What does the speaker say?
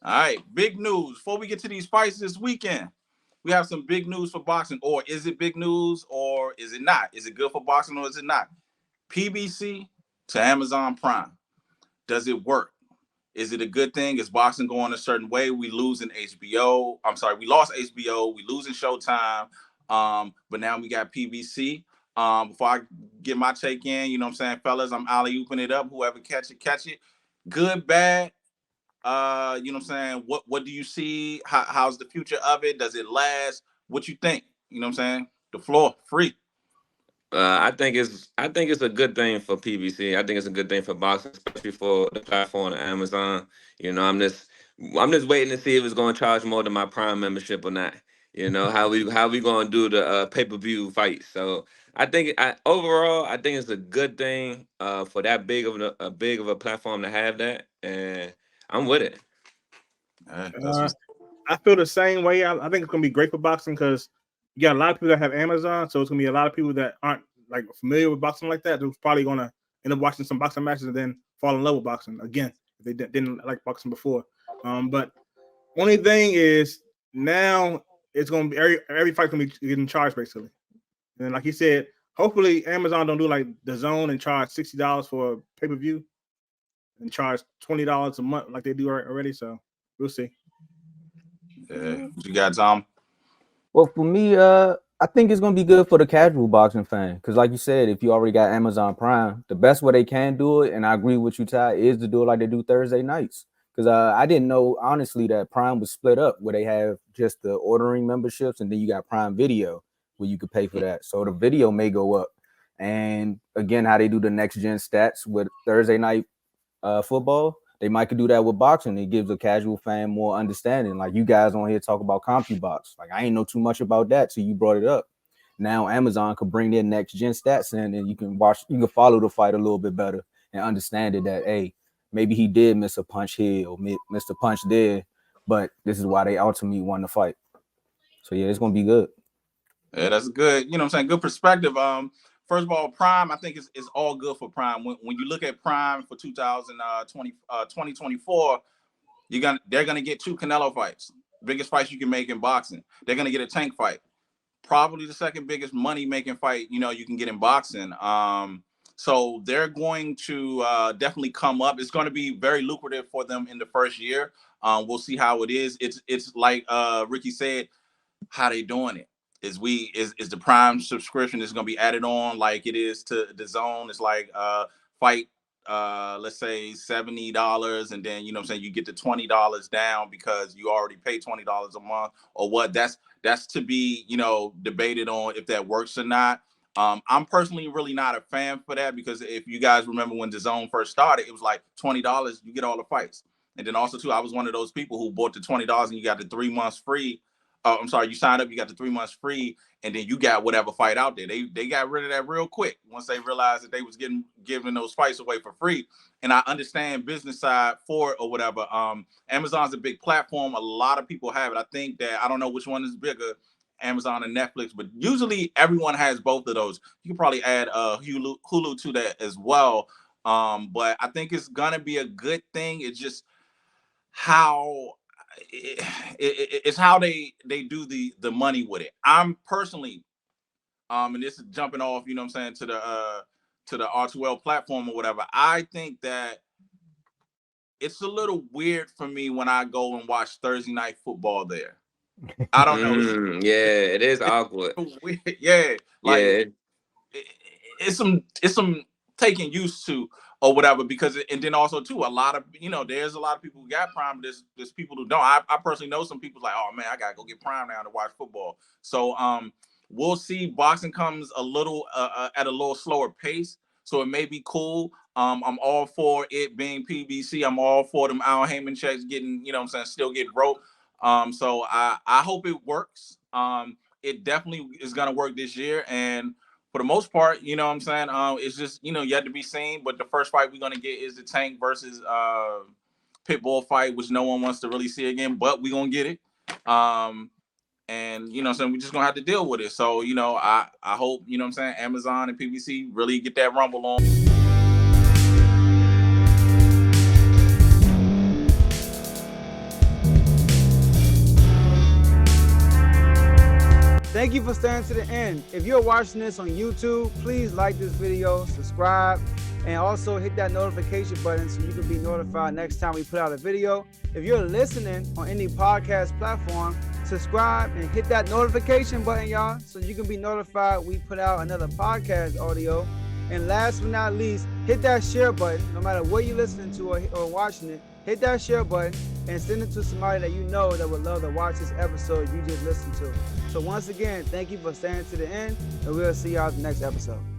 All right, big news. Before we get to these fights this weekend, we have some big news for boxing. Or is it big news or is it not? Is it good for boxing or is it not? PBC to Amazon Prime. Does it work? Is it a good thing? Is boxing going a certain way? We losing HBO. I'm sorry, we lost HBO. We losing Showtime. But now we got PBC. Before I get my take in, you know what I'm saying, fellas, I'm alley ooping it up. Whoever catch it, catch it. Good, bad. You know what I'm saying? What do you see? How's the future of it? Does it last? What you think? You know what I'm saying? The floor free. I think it's a good thing for PBC. I think it's a good thing for boxing, especially for the platform on Amazon. I'm just waiting to see if it's going to charge more than my Prime membership or not. How we going to do the pay-per-view fight. So overall, I think it's a good thing for that big of a platform to have that, and I'm with it. That's Uh, what's I feel the same way. I think it's gonna be great for boxing because you got a lot of people that have Amazon, so it's gonna be a lot of people that aren't like familiar with boxing like that. They're probably gonna end up watching some boxing matches and then fall in love with boxing again if they didn't like boxing before. But only thing is now it's gonna be every fight's gonna be getting charged basically. And like you said, hopefully Amazon don't do like the Zone and charge $60 for pay per view and charge $20 a month like they do already. So we'll see. what you got, Tom? Well, for me, I think it's gonna be good for the casual boxing fan because, like you said, if you already got Amazon Prime, the best way they can do it, and I agree with you, Ty, is to do it like they do Thursday nights. Because I didn't know honestly that Prime was split up where they have just the ordering memberships, and then you got Prime Video where you could pay for that. So the video may go up, and again, how they do the next gen stats with Thursday night football. They might could do that with boxing. It gives a casual fan more understanding. Like you guys on here talk about CompuBox. Like I ain't know too much about that till you brought it up. Now Amazon could bring their next gen stats in, and you can follow the fight a little bit better and understand it that hey, maybe he did miss a punch here or missed a punch there, but this is why they ultimately won the fight. So yeah, it's gonna be good. Yeah, that's good. You know what I'm saying? Good perspective. First of all, Prime, I think is all good for Prime. When you look at Prime for 2024, they're gonna get two Canelo fights, biggest fights you can make in boxing. They're gonna get a Tank fight, probably the second biggest money making fight you can get in boxing. So they're going to definitely come up. It's going to be very lucrative for them in the first year. We'll see how it is. It's like Ricky said, how they doing it. Is the Prime subscription is going to be added on like it is to the Zone? It's like fight let's say $70, and then you know what I'm saying you get the $20 down because you already pay $20 a month or what. That's to be debated on if that works or not. I'm personally really not a fan for that because if you guys remember when the Zone first started, it was like $20 you get all the fights. And then also too, I was one of those people who bought the $20 and you got the 3 months free. I'm sorry, you signed up, you got the 3 months free, and then you got whatever fight out there. They got rid of that real quick once they realized that they was giving those fights away for free. And I understand business side for it or whatever. Amazon's a big platform. A lot of people have it. I think that I don't know which one is bigger, Amazon and Netflix, but usually everyone has both of those. You can probably add Hulu to that as well. But I think it's gonna be a good thing. It's just how it's how they do the money with it. I'm personally and this is jumping off, you know what I'm saying, to the R2L platform or whatever. I think that it's a little weird for me when I go and watch Thursday night football there. I don't know. Yeah, it is awkward. It's weird. Yeah, like Yeah, it's some taking used to or whatever because and then also too a lot of there's a lot of people who got Prime. There's people who don't. I personally know some people like, oh man, I gotta go get Prime now to watch football. So we'll see. Boxing comes a little at a little slower pace, so it may be cool. I'm all for it being PBC. I'm all for them Al Heyman checks getting, what I'm saying, still get broke. So I hope it works. It definitely is gonna work this year, and for the most part, you know what I'm saying? It's just, yet to be seen. But the first fight we're going to get is the Tank versus Pitbull fight, which no one wants to really see again. But we're going to get it. And, what I'm saying, we're just going to have to deal with it. So, I hope, what I'm saying, Amazon and PBC really get that rumble on. Thank you for staying to the end. If you're watching this on YouTube, please like this video, subscribe, and also hit that notification button so you can be notified next time we put out a video. If you're listening on any podcast platform, subscribe and hit that notification button, y'all, so you can be notified we put out another podcast audio. And last but not least, hit that share button. No matter what you're listening to or watching it, hit that share button and send it to somebody that you know that would love to watch this episode you just listened to. So once again, thank you for staying to the end, and we'll see y'all at the next episode.